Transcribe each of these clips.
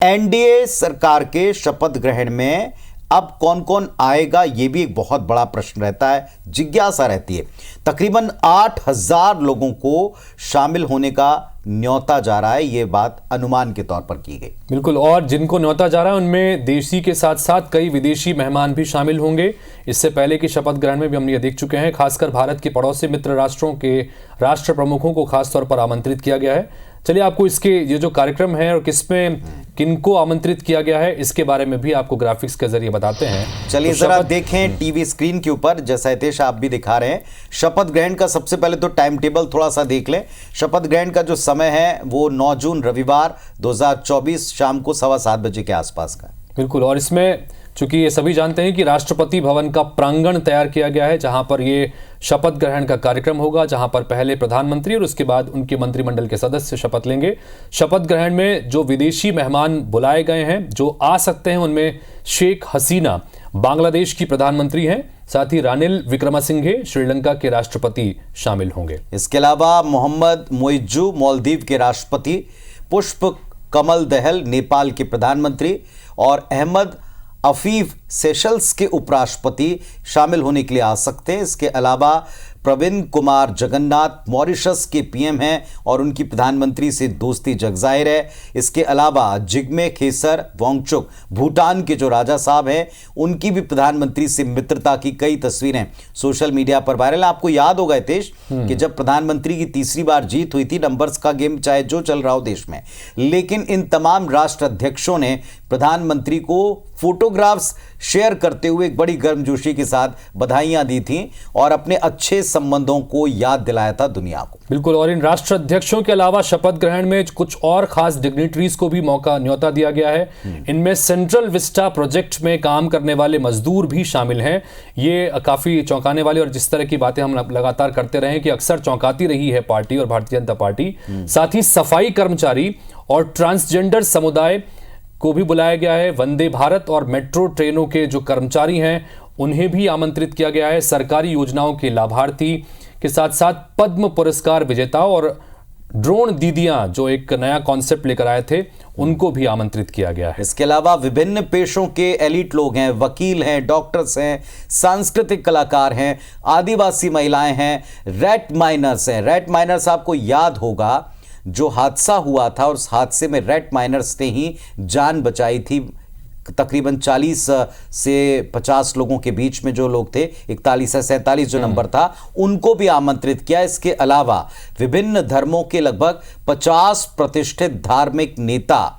NDA सरकार के शपथ ग्रहण में अब कौन कौन आएगा, यह भी एक बहुत बड़ा प्रश्न रहता है, जिज्ञासा रहती है। तकरीबन 8,000 लोगों को शामिल होने का न्योता जा रहा है, यह बात अनुमान के तौर पर की गई। बिल्कुल, और जिनको न्योता जा रहा है उनमें देशी के साथ साथ कई विदेशी मेहमान भी शामिल होंगे। इससे पहले की शपथ ग्रहण में भी हम ये देख चुके हैं, खासकर भारत के पड़ोसी मित्र राष्ट्रों के राष्ट्र प्रमुखों को खासतौर पर आमंत्रित किया गया है। चलिए आपको इसके ये जो कार्यक्रम है और किसमें किनको आमंत्रित किया गया है इसके बारे में भी आपको ग्राफिक्स के जरिए बताते हैं। चलिए जरा देखें टीवी स्क्रीन के ऊपर, जैसा हितेश आप भी दिखा रहे हैं शपथ ग्रहण का। सबसे पहले तो टाइम टेबल थोड़ा सा देख लें। शपथ ग्रहण का जो समय है वो 9 जून रविवार 2024 शाम को 7:15 बजे के आसपास का। बिल्कुल, और इसमें चूंकि ये सभी जानते हैं कि राष्ट्रपति भवन का प्रांगण तैयार किया गया है, जहां पर ये शपथ ग्रहण का कार्यक्रम होगा, जहां पर पहले प्रधानमंत्री और उसके बाद उनके मंत्रिमंडल के सदस्य शपथ लेंगे। शपथ ग्रहण में जो विदेशी मेहमान बुलाए गए हैं, जो आ सकते हैं, उनमें शेख हसीना बांग्लादेश की प्रधानमंत्री हैं, साथ ही रानिल विक्रमसिंघे श्रीलंका के राष्ट्रपति शामिल होंगे। इसके अलावा मोहम्मद मोइज्जू मालदीव के राष्ट्रपति, पुष्प कमल दहल नेपाल के प्रधानमंत्री और अहमद अफीफ सेशल्स के उपराष्ट्रपति शामिल होने के लिए आ सकते हैं। इसके अलावा प्रवीण कुमार जगन्नाथ मॉरिशस के पीएम हैं और उनकी प्रधानमंत्री से दोस्ती जगजाहिर है। इसके अलावा जिग्मे खेसर वांगचुक भूटान के जो राजा साहब हैं, उनकी भी प्रधानमंत्री से मित्रता की कई तस्वीरें सोशल मीडिया पर वायरल। आपको याद होगा हितेश कि जब प्रधानमंत्री की तीसरी बार जीत हुई थी, नंबर्स का गेम चाहे जो चल रहा हो देश में, लेकिन इन तमाम राष्ट्र अध्यक्षों ने प्रधानमंत्री को फोटोग्राफ्स शेयर करते हुए एक बड़ी गर्मजोशी के साथ बधाइयां दी थी और अपने अच्छे संबंधों को याद दिलाया था दुनिया को। बिल्कुल, और इन राष्ट्र अध्यक्षों के अलावा शपथ ग्रहण में कुछ और खास डिग्निटरीज को भी न्योता दिया गया है। इनमें सेंट्रल विस्टा प्रोजेक्ट में काम करने वाले मजदूर भी शामिल हैं। ये काफी चौंकाने वाले, और जिस तरह की बातें हम लगातार करते रहे कि अक्सर चौंकाती रही है पार्टी और भारतीय जनता पार्टी, साथ ही सफाई कर्मचारी और ट्रांसजेंडर समुदाय को भी बुलाया गया है। वंदे भारत और मेट्रो ट्रेनों के जो कर्मचारी हैं उन्हें भी आमंत्रित किया गया है। सरकारी योजनाओं के लाभार्थी के साथ साथ पद्म पुरस्कार विजेताओं और ड्रोन दीदियां जो एक नया कॉन्सेप्ट लेकर आए थे, उनको भी आमंत्रित किया गया है। इसके अलावा विभिन्न पेशों के एलिट लोग हैं, वकील हैं, डॉक्टर्स हैं, सांस्कृतिक कलाकार हैं, आदिवासी महिलाएं हैं, रेट माइनर्स हैं। रेट माइनर्स आपको याद होगा जो हादसा हुआ था, और उस हादसे में रेट माइनर्स ने ही जान बचाई थी। तकरीबन 40 से 50 लोगों के बीच में जो लोग थे, 41 से 47 जो नंबर था, उनको भी आमंत्रित किया। इसके अलावा विभिन्न धर्मों के लगभग 50 प्रतिष्ठित धार्मिक नेता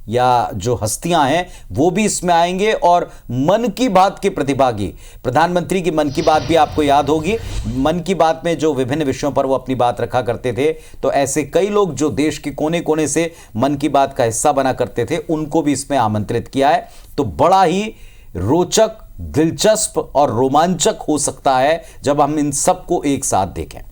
या जो हस्तियां हैं वो भी इसमें आएंगे, और मन की बात के प्रतिभागी, प्रधानमंत्री की मन की बात भी आपको याद होगी। मन की बात में जो विभिन्न विषयों पर वो अपनी बात रखा करते थे, तो ऐसे कई लोग जो देश के कोने कोने से मन की बात का हिस्सा बना करते थे, उनको भी इसमें आमंत्रित किया है। तो बड़ा ही रोचक, दिलचस्प और रोमांचक हो सकता है जब हम इन सबको एक साथ देखें।